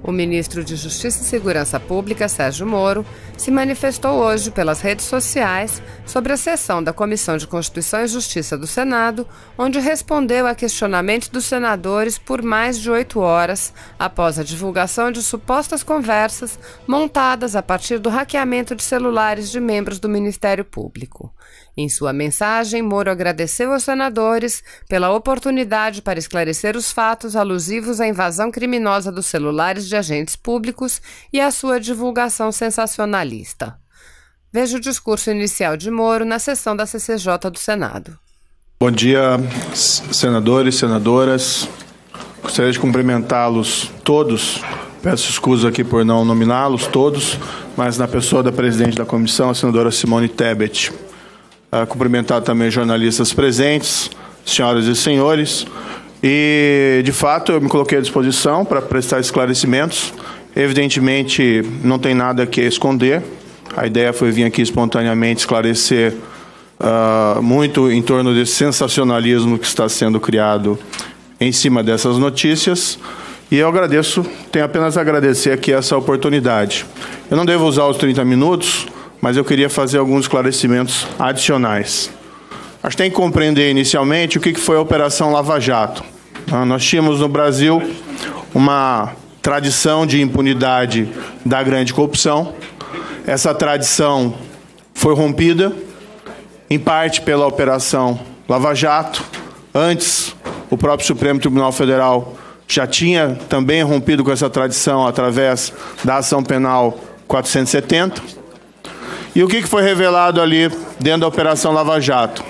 O ministro de Justiça e Segurança Pública, Sérgio Moro, se manifestou hoje pelas redes sociais sobre a sessão da Comissão de Constituição e Justiça do Senado, onde respondeu a questionamentos dos senadores por mais de 8 horas, após a divulgação de supostas conversas montadas a partir do hackeamento de celulares de membros do Ministério Público. Em sua mensagem, Moro agradeceu aos senadores pela oportunidade para esclarecer os fatos alusivos à invasão criminosa dos celulares de agentes públicos e à sua divulgação sensacionalista. Veja o discurso inicial de Moro na sessão da CCJ do Senado. Bom dia, senadores, senadoras. Gostaria de cumprimentá-los todos. Peço escusa aqui por não nominá-los todos, mas na pessoa da presidente da comissão, a senadora Simone Tebet. Cumprimentar também jornalistas presentes, senhoras e senhores. E, de fato, eu me coloquei à disposição para prestar esclarecimentos. Evidentemente, não tem nada que esconder. A ideia foi vir aqui espontaneamente esclarecer muito em torno desse sensacionalismo que está sendo criado em cima dessas notícias. E eu agradeço, tenho apenas a agradecer aqui essa oportunidade. Eu não devo usar os 30 minutos, mas eu queria fazer alguns esclarecimentos adicionais. Acho que tem que compreender inicialmente o que foi a Operação Lava Jato. Nós tínhamos no Brasil uma tradição de impunidade da grande corrupção. Essa tradição foi rompida, em parte pela Operação Lava Jato. Antes, o próprio Supremo Tribunal Federal já tinha também rompido com essa tradição através da ação penal 470. E o que foi revelado ali dentro da Operação Lava Jato?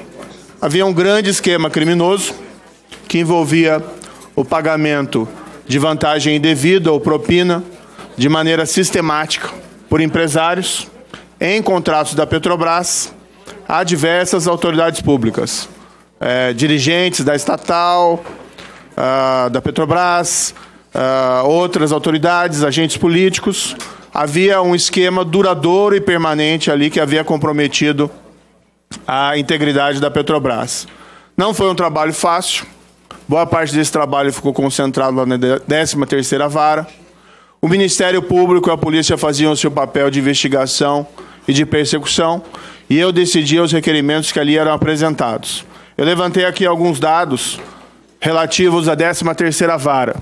Havia um grande esquema criminoso que envolvia o pagamento de vantagem indevida ou propina de maneira sistemática por empresários em contratos da Petrobras a diversas autoridades públicas, dirigentes da estatal, da Petrobras, outras autoridades, agentes políticos. Havia um esquema duradouro e permanente ali que havia comprometido a integridade da Petrobras. Não foi um trabalho fácil. Boa parte desse trabalho ficou concentrado lá na 13ª Vara. O Ministério Público e a Polícia faziam o seu papel de investigação e de persecução, e eu decidia os requerimentos que ali eram apresentados. Eu levantei aqui alguns dados relativos à 13ª Vara.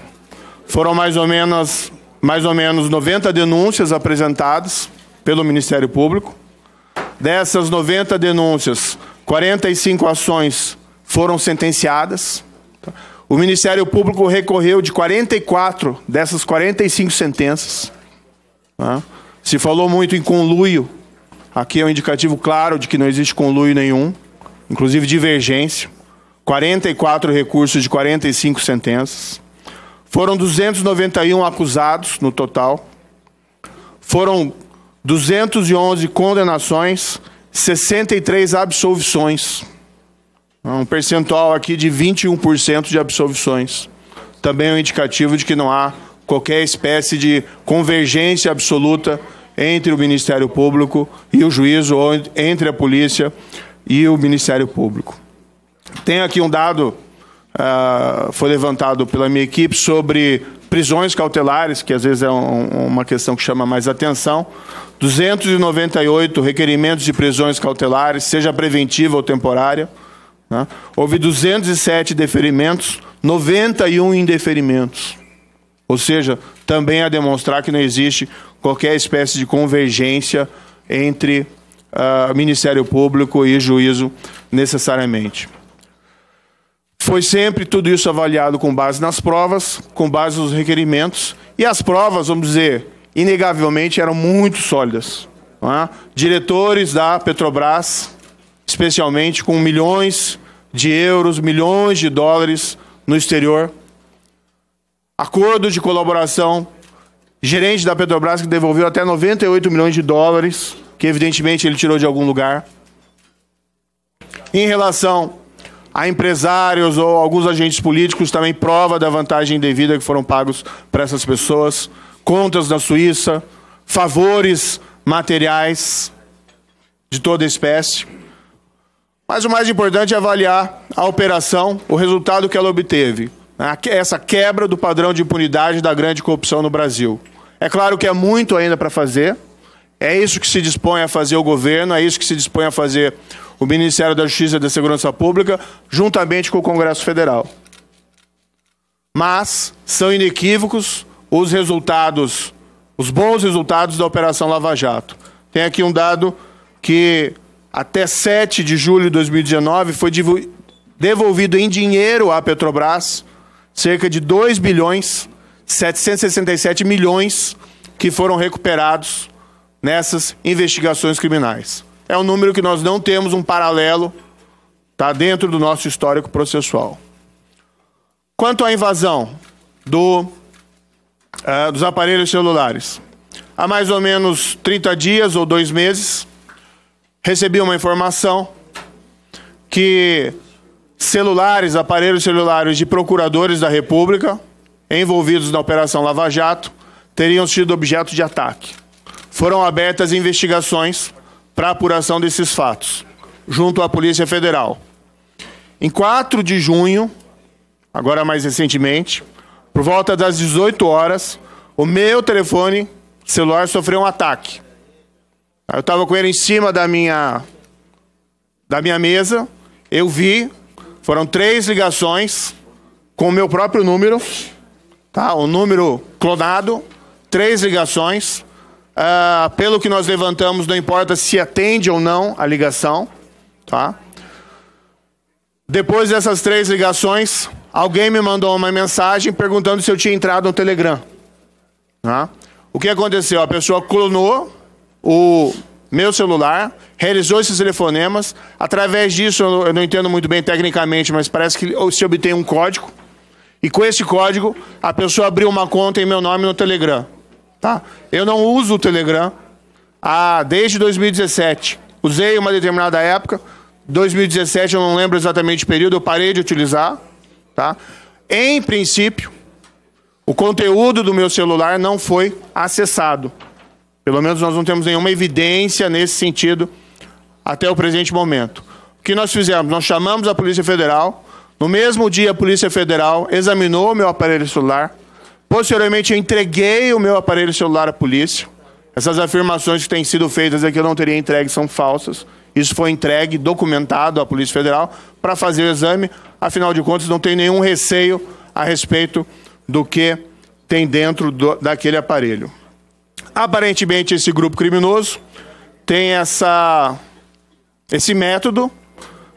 Foram mais ou menos 90 denúncias apresentadas pelo Ministério Público. Dessas 90 denúncias, 45 ações foram sentenciadas. O Ministério Público recorreu de 44 dessas 45 sentenças. Se falou muito em conluio. Aqui é um indicativo claro de que não existe conluio nenhum, inclusive divergência. 44 recursos de 45 sentenças. Foram 291 acusados no total. Foram 211 condenações, 63 absolvições. Um percentual aqui de 21% de absolvições. Também é um indicativo de que não há qualquer espécie de convergência absoluta entre o Ministério Público e o juízo, ou entre a polícia e o Ministério Público. Tem aqui um dado, foi levantado pela minha equipe, sobre prisões cautelares, que às vezes é uma questão que chama mais atenção. 298 requerimentos de prisões cautelares, seja preventiva ou temporária. Houve 207 deferimentos, 91 indeferimentos. Ou seja, também a demonstrar que não existe qualquer espécie de convergência entre Ministério Público e juízo necessariamente. Foi sempre tudo isso avaliado com base nas provas, com base nos requerimentos, e as provas, vamos dizer, inegavelmente eram muito sólidas. Diretores da Petrobras, especialmente com milhões de euros, milhões de dólares no exterior. Acordo de colaboração, gerente da Petrobras que devolveu até 98 milhões de dólares, que evidentemente ele tirou de algum lugar. Em relação a empresários ou alguns agentes políticos, também prova da vantagem indevida que foram pagos para essas pessoas, contas na Suíça, favores materiais de toda espécie. Mas o mais importante é avaliar a operação, o resultado que ela obteve. essa quebra do padrão de impunidade da grande corrupção no Brasil. É claro que é muito ainda para fazer, é isso que se dispõe a fazer o governo, é isso que se dispõe a fazer o Ministério da Justiça e da Segurança Pública, juntamente com o Congresso Federal. Mas são inequívocos os resultados, os bons resultados da Operação Lava Jato. Tem aqui um dado que até 7 de julho de 2019 foi devolvido em dinheiro à Petrobras cerca de 2 bilhões 767 milhões que foram recuperados nessas investigações criminais. É um número que nós não temos um paralelo, está dentro do nosso histórico processual. Quanto à invasão dos aparelhos celulares, há mais ou menos 30 dias ou 2 meses, recebi uma informação que aparelhos celulares de procuradores da República, envolvidos na Operação Lava Jato, teriam sido objeto de ataque. Foram abertas investigações para a apuração desses fatos, junto à Polícia Federal. Em 4 de junho, agora mais recentemente, por volta das 18 horas, o meu telefone celular sofreu um ataque. Eu estava com ele em cima da minha mesa, eu vi, foram 3 ligações com o meu próprio número, tá? Um número clonado, 3 ligações. Pelo que nós levantamos, não importa se atende ou não a ligação, tá? Depois dessas 3 ligações, alguém me mandou uma mensagem perguntando se eu tinha entrado no Telegram. Tá? O que aconteceu? A pessoa clonou o meu celular, realizou esses telefonemas. Através disso, eu não entendo muito bem tecnicamente, mas parece que se obtém um código. E com esse código, a pessoa abriu uma conta em meu nome no Telegram. Tá? Eu não uso o Telegram desde 2017. Usei uma determinada época. 2017, eu não lembro exatamente o período, eu parei de utilizar. Tá? Em princípio, o conteúdo do meu celular não foi acessado. Pelo menos nós não temos nenhuma evidência nesse sentido até o presente momento. O que nós fizemos? Nós chamamos a Polícia Federal. No mesmo dia, a Polícia Federal examinou o meu aparelho celular. Posteriormente, eu entreguei o meu aparelho celular à polícia. Essas afirmações que têm sido feitas aqui, eu não teria entregue, são falsas. Isso foi entregue, documentado à Polícia Federal para fazer o exame. Afinal de contas, não tem nenhum receio a respeito do que tem dentro daquele aparelho. Aparentemente, esse grupo criminoso tem esse método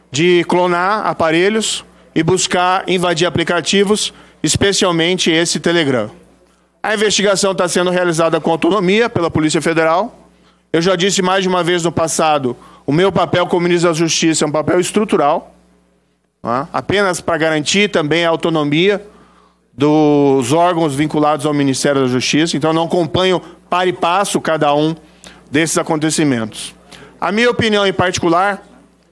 de clonar aparelhos e buscar invadir aplicativos, especialmente esse Telegram. A investigação está sendo realizada com autonomia pela Polícia Federal. Eu já disse mais de uma vez no passado, o meu papel como ministro da Justiça é um papel estrutural, tá? Apenas para garantir também a autonomia dos órgãos vinculados ao Ministério da Justiça. Então, eu não acompanho para e passo cada um desses acontecimentos. A minha opinião em particular,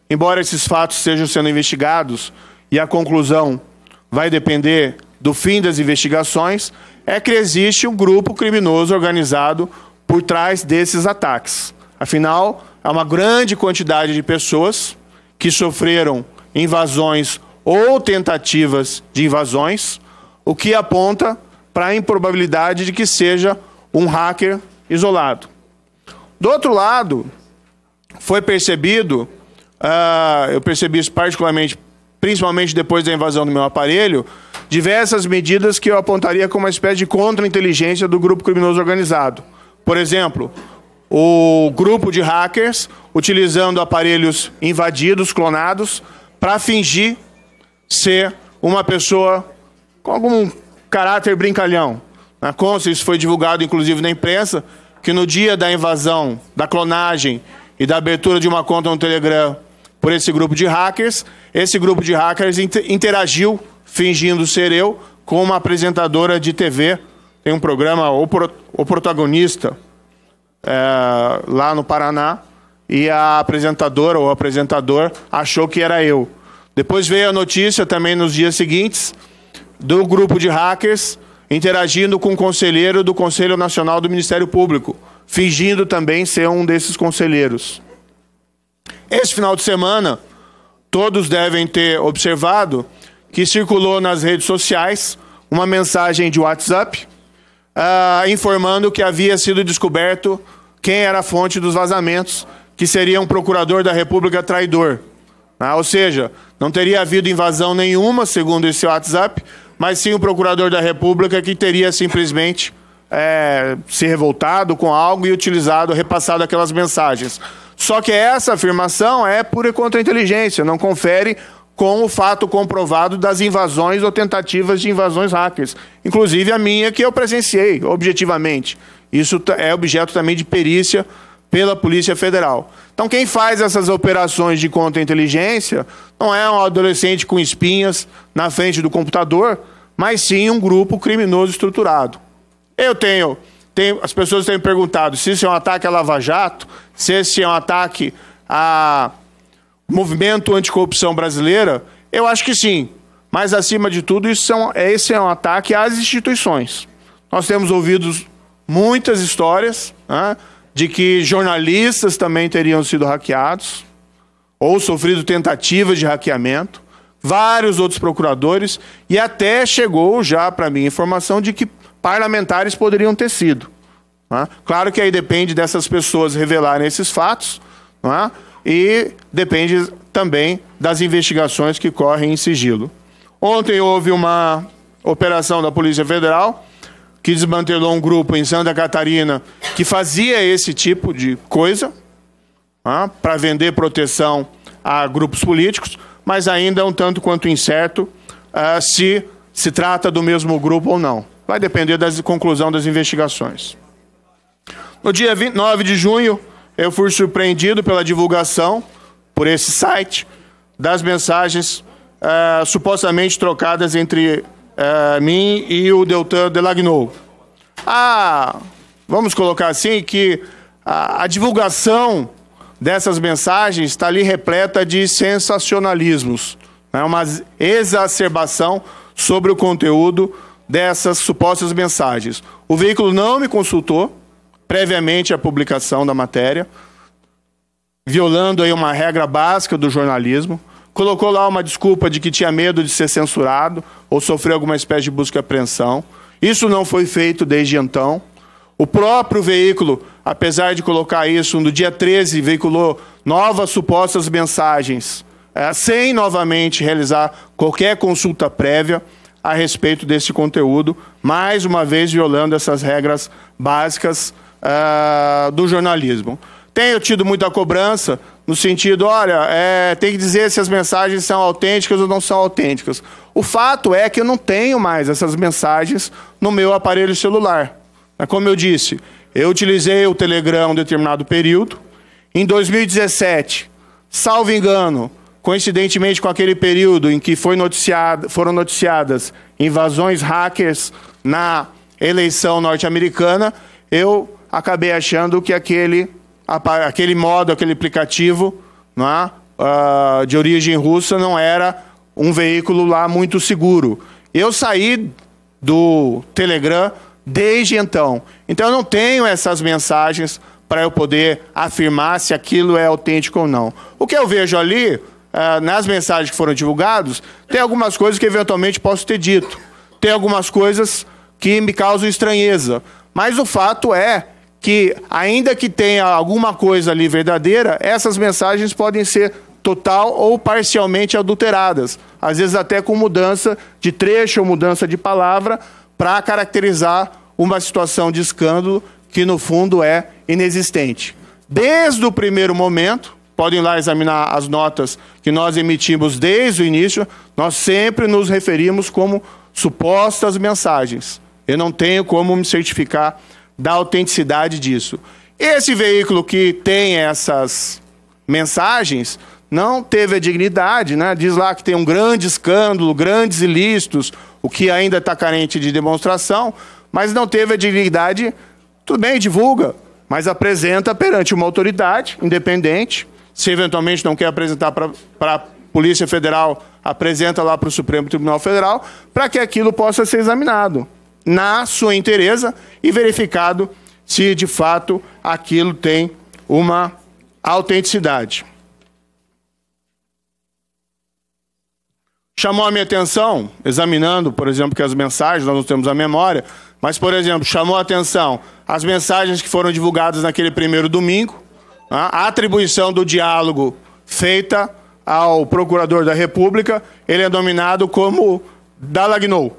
embora esses fatos estejam sendo investigados e a conclusão vai depender do fim das investigações, é que existe um grupo criminoso organizado por trás desses ataques. Afinal, há uma grande quantidade de pessoas que sofreram invasões ou tentativas de invasões, o que aponta para a improbabilidade de que seja um hacker isolado. Do outro lado, foi percebido, eu percebi isso particularmente, principalmente depois da invasão do meu aparelho, diversas medidas que eu apontaria como uma espécie de contra-inteligência do grupo criminoso organizado. Por exemplo, o grupo de hackers utilizando aparelhos invadidos, clonados, para fingir ser uma pessoa com algum caráter brincalhão. Isso foi divulgado, inclusive, na imprensa, que no dia da invasão, da clonagem e da abertura de uma conta no Telegram por esse grupo de hackers interagiu, fingindo ser eu, com uma apresentadora de TV. Tem um programa, O Protagonista, lá no Paraná, e a apresentadora ou apresentador achou que era eu. Depois veio a notícia, também nos dias seguintes, do grupo de hackers interagindo com um conselheiro do Conselho Nacional do Ministério Público, fingindo também ser um desses conselheiros. Esse final de semana, todos devem ter observado que circulou nas redes sociais uma mensagem de WhatsApp informando que havia sido descoberto quem era a fonte dos vazamentos, que seria um procurador da República traidor. Ou seja, não teria havido invasão nenhuma, segundo esse WhatsApp, mas sim o procurador da República que teria simplesmente se revoltado com algo e utilizado, repassado aquelas mensagens. Só que essa afirmação é pura contra-inteligência, não confere com o fato comprovado das invasões ou tentativas de invasões hackers. Inclusive a minha, que eu presenciei objetivamente. Isso é objeto também de perícia pela Polícia Federal. Então quem faz essas operações de contra-inteligência não é um adolescente com espinhas na frente do computador, mas sim um grupo criminoso estruturado. As pessoas têm me perguntado se esse é um ataque à Lava Jato, se esse é um ataque a movimento anticorrupção brasileira. Eu acho que sim, mas acima de tudo esse é um ataque às instituições. Nós temos ouvido muitas histórias de que jornalistas também teriam sido hackeados ou sofrido tentativas de hackeamento, vários outros procuradores, e até chegou já para mim informação de que parlamentares poderiam ter sido. Claro que aí depende dessas pessoas revelarem esses fatos, e depende também das investigações que correm em sigilo. Ontem houve uma operação da Polícia Federal que desmantelou um grupo em Santa Catarina que fazia esse tipo de coisa, para vender proteção a grupos políticos, mas ainda é um tanto quanto incerto se se trata do mesmo grupo ou não. Vai depender da conclusão das investigações. No dia 9 de junho, eu fui surpreendido pela divulgação, por esse site, das mensagens supostamente trocadas entre mim e o Deltan Delagnol. Vamos colocar assim, que a divulgação dessas mensagens está ali repleta de sensacionalismos, uma exacerbação sobre o conteúdo dessas supostas mensagens. O veículo não me consultou previamente à publicação da matéria, violando aí uma regra básica do jornalismo, colocou lá uma desculpa de que tinha medo de ser censurado ou sofrer alguma espécie de busca e apreensão. Isso não foi feito desde então. O próprio veículo, apesar de colocar isso, no dia 13, veiculou novas supostas mensagens, sem novamente realizar qualquer consulta prévia a respeito desse conteúdo, mais uma vez violando essas regras básicas do jornalismo. Tenho tido muita cobrança no sentido, olha, tem que dizer se as mensagens são autênticas ou não são autênticas. O fato é que eu não tenho mais essas mensagens no meu aparelho celular. Como eu disse, eu utilizei o Telegram um determinado período. Em 2017, salvo engano, coincidentemente com aquele período em que foram noticiadas invasões hackers na eleição norte-americana, eu acabei achando que aquele modo, aquele aplicativo de origem russa não era um veículo lá muito seguro. Eu saí do Telegram desde então. Então eu não tenho essas mensagens para eu poder afirmar se aquilo é autêntico ou não. O que eu vejo ali, nas mensagens que foram divulgadas, tem algumas coisas que eventualmente posso ter dito. Tem algumas coisas que me causam estranheza. Mas o fato é que, ainda que tenha alguma coisa ali verdadeira, essas mensagens podem ser total ou parcialmente adulteradas. Às vezes até com mudança de trecho ou mudança de palavra para caracterizar uma situação de escândalo que, no fundo, é inexistente. Desde o primeiro momento, podem lá examinar as notas que nós emitimos desde o início, nós sempre nos referimos como supostas mensagens. Eu não tenho como me certificar da autenticidade disso. Esse veículo que tem essas mensagens não teve a dignidade, diz lá que tem um grande escândalo, grandes ilícitos, o que ainda está carente de demonstração, mas não teve a dignidade. Tudo bem, divulga, mas apresenta perante uma autoridade independente. Se eventualmente não quer apresentar para a Polícia Federal, apresenta lá para o Supremo Tribunal Federal, para que aquilo possa ser examinado na sua inteireza e verificado se de fato aquilo tem uma autenticidade. chamou a minha atenção, examinando, por exemplo, que as mensagens, nós não temos a memória, mas, por exemplo, chamou a atenção as mensagens que foram divulgadas naquele primeiro domingo, a atribuição do diálogo feita ao Procurador da República, ele é dominado como Dalagnou.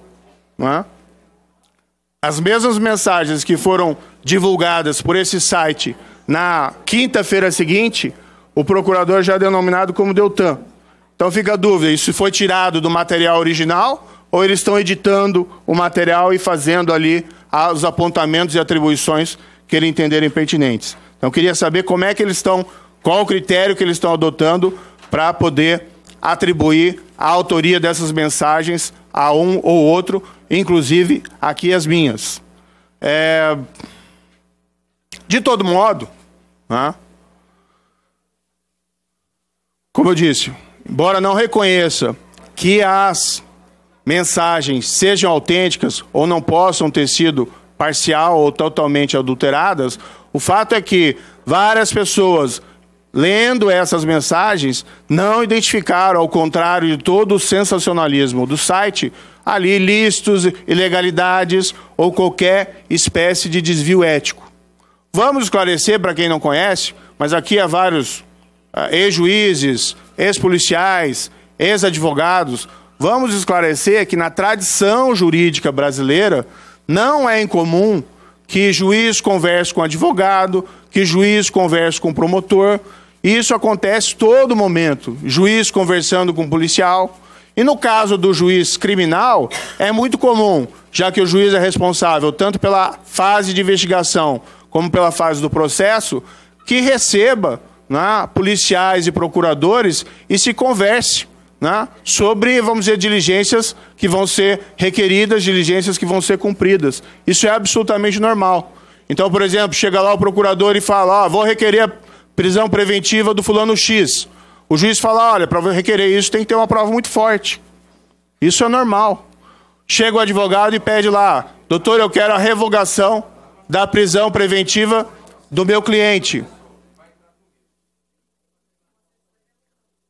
As mesmas mensagens que foram divulgadas por esse site na quinta-feira seguinte, o procurador já é denominado como Deltan. Então fica a dúvida, isso foi tirado do material original ou eles estão editando o material e fazendo ali os apontamentos e atribuições que eles entenderem pertinentes. Então eu queria saber como é que eles estão, qual o critério que eles estão adotando para poder atribuir a autoria dessas mensagens a um ou outro, inclusive aqui as minhas. De todo modo, como eu disse, embora não reconheça que as mensagens sejam autênticas ou não possam ter sido parcial ou totalmente adulteradas, o fato é que várias pessoas, lendo essas mensagens, não identificaram, ao contrário de todo o sensacionalismo do site, ali ilícitos, ilegalidades ou qualquer espécie de desvio ético. Vamos esclarecer para quem não conhece, mas aqui há vários ex-juízes, ex-policiais, ex-advogados. Vamos esclarecer que na tradição jurídica brasileira não é incomum que juiz converse com advogado, que juiz converse com promotor. Isso acontece todo momento, juiz conversando com policial. E no caso do juiz criminal, é muito comum, já que o juiz é responsável tanto pela fase de investigação como pela fase do processo, que receba policiais e procuradores e se converse sobre, vamos dizer, diligências que vão ser requeridas, diligências que vão ser cumpridas. Isso é absolutamente normal. Então, por exemplo, chega lá o procurador e fala, vou requerer a prisão preventiva do fulano X. O juiz fala, olha, para requerer isso tem que ter uma prova muito forte. Isso é normal. Chega o advogado e pede lá, doutor, eu quero a revogação da prisão preventiva do meu cliente.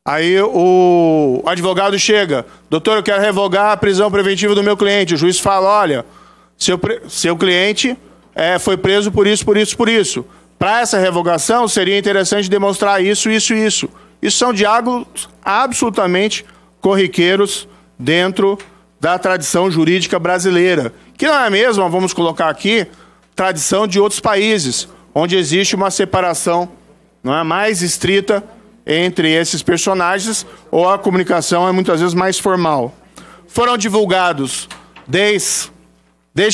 Aí o advogado chega, doutor, eu quero revogar a prisão preventiva do meu cliente. O juiz fala, olha, seu cliente foi preso por isso, por isso, por isso. Para essa revogação, seria interessante demonstrar isso, isso e isso. Isso são diálogos absolutamente corriqueiros dentro da tradição jurídica brasileira, que não é a mesma, vamos colocar aqui, tradição de outros países, onde existe uma separação mais estrita entre esses personagens, ou a comunicação é muitas vezes mais formal. Foram divulgados, desde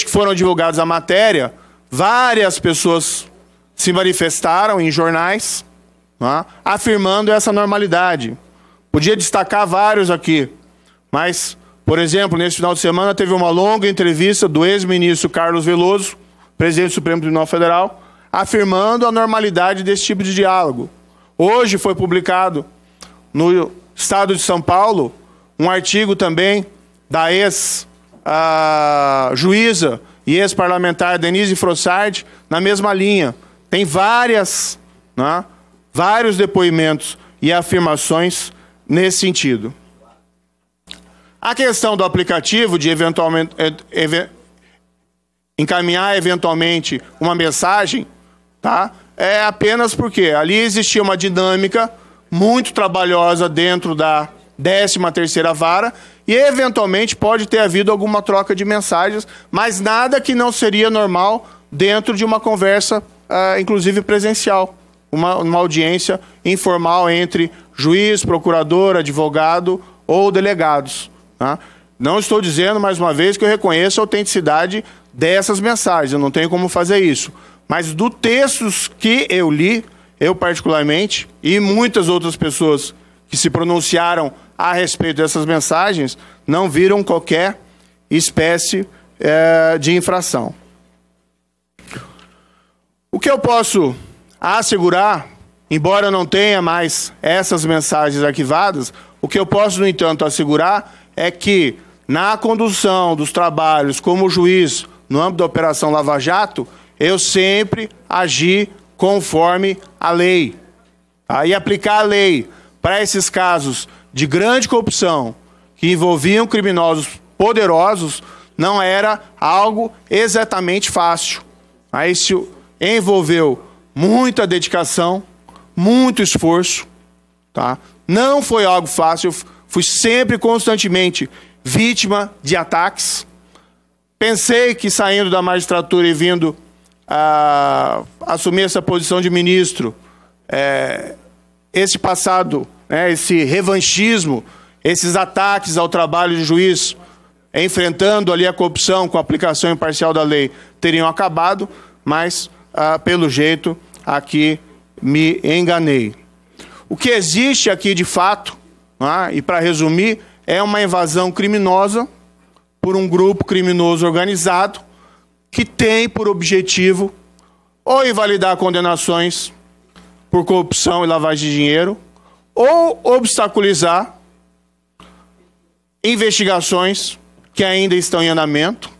que foram divulgados a matéria, várias pessoas se manifestaram em jornais, afirmando essa normalidade. Podia destacar vários aqui, mas, por exemplo, nesse final de semana teve uma longa entrevista do ex-ministro Carlos Veloso, presidente do Supremo Tribunal Federal, afirmando a normalidade desse tipo de diálogo. Hoje foi publicado no Estado de São Paulo um artigo também da ex-juíza e ex-parlamentar Denise Frossard na mesma linha. Tem vários depoimentos e afirmações nesse sentido. A questão do aplicativo de encaminhar eventualmente uma mensagem, é apenas porque ali existia uma dinâmica muito trabalhosa dentro da 13ª vara e eventualmente pode ter havido alguma troca de mensagens, mas nada que não seria normal dentro de uma conversa, inclusive presencial, uma audiência informal entre juiz, procurador, advogado ou delegados. Não estou dizendo, mais uma vez, que eu reconheço a autenticidade dessas mensagens, eu não tenho como fazer isso. Mas dos textos que eu li, eu particularmente, e muitas outras pessoas que se pronunciaram a respeito dessas mensagens, não viram qualquer espécie de infração. O que eu posso assegurar, embora eu não tenha mais essas mensagens arquivadas, o que eu posso, no entanto, assegurar é que, na condução dos trabalhos como juiz no âmbito da Operação Lava Jato, eu sempre agi conforme a lei. E aplicar a lei para esses casos de grande corrupção, que envolviam criminosos poderosos, não era algo exatamente fácil. Aí isso envolveu muita dedicação, muito esforço, tá? Não foi algo fácil, eu fui sempre, constantemente, vítima de ataques. Pensei que saindo da magistratura e vindo a assumir essa posição de ministro, esse passado, esse revanchismo, esses ataques ao trabalho de juiz, enfrentando ali a corrupção com a aplicação imparcial da lei, teriam acabado, mas, pelo jeito, aqui me enganei. O que existe aqui, de fato, e para resumir, é uma invasão criminosa por um grupo criminoso organizado que tem por objetivo ou invalidar condenações por corrupção e lavagem de dinheiro ou obstaculizar investigações que ainda estão em andamento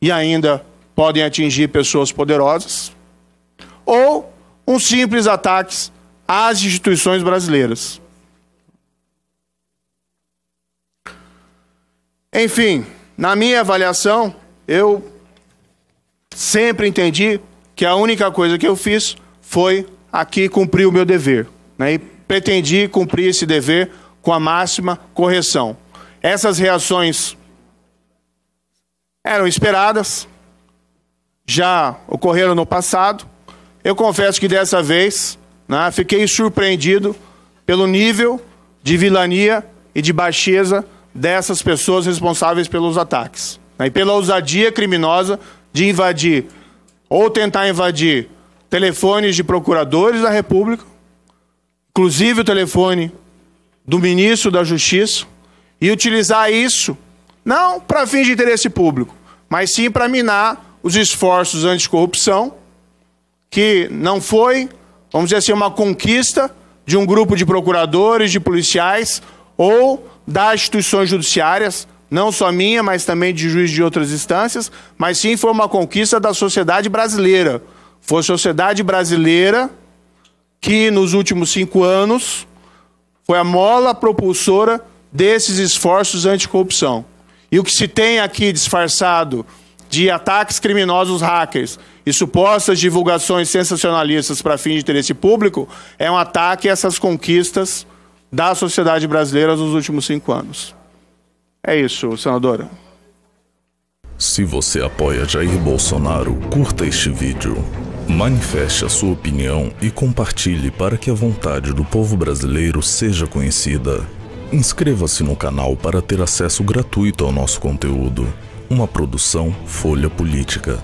e ainda podem atingir pessoas poderosas, ou um simples ataque às instituições brasileiras. Enfim, na minha avaliação, eu sempre entendi que a única coisa que eu fiz foi aqui cumprir o meu dever, e pretendi cumprir esse dever com a máxima correção. Essas reações eram esperadas, já ocorreram no passado. Eu confesso que dessa vez fiquei surpreendido pelo nível de vilania e de baixeza dessas pessoas responsáveis pelos ataques, e pela ousadia criminosa de invadir ou tentar invadir telefones de procuradores da República, inclusive o telefone do ministro da Justiça, e utilizar isso não para fins de interesse público, mas sim para minar os esforços anticorrupção, que não foi, vamos dizer assim, uma conquista de um grupo de procuradores, de policiais ou das instituições judiciárias, não só minha, mas também de juízes de outras instâncias, mas sim foi uma conquista da sociedade brasileira. Foi a sociedade brasileira que, nos últimos 5 anos, foi a mola propulsora desses esforços anticorrupção. E o que se tem aqui disfarçado de ataques criminosos hackers e supostas divulgações sensacionalistas para fins de interesse público é um ataque a essas conquistas da sociedade brasileira nos últimos 5 anos. É isso, senadora. Se você apoia Jair Bolsonaro, curta este vídeo, manifeste a sua opinião e compartilhe para que a vontade do povo brasileiro seja conhecida. Inscreva-se no canal para ter acesso gratuito ao nosso conteúdo. Uma produção Folha Política.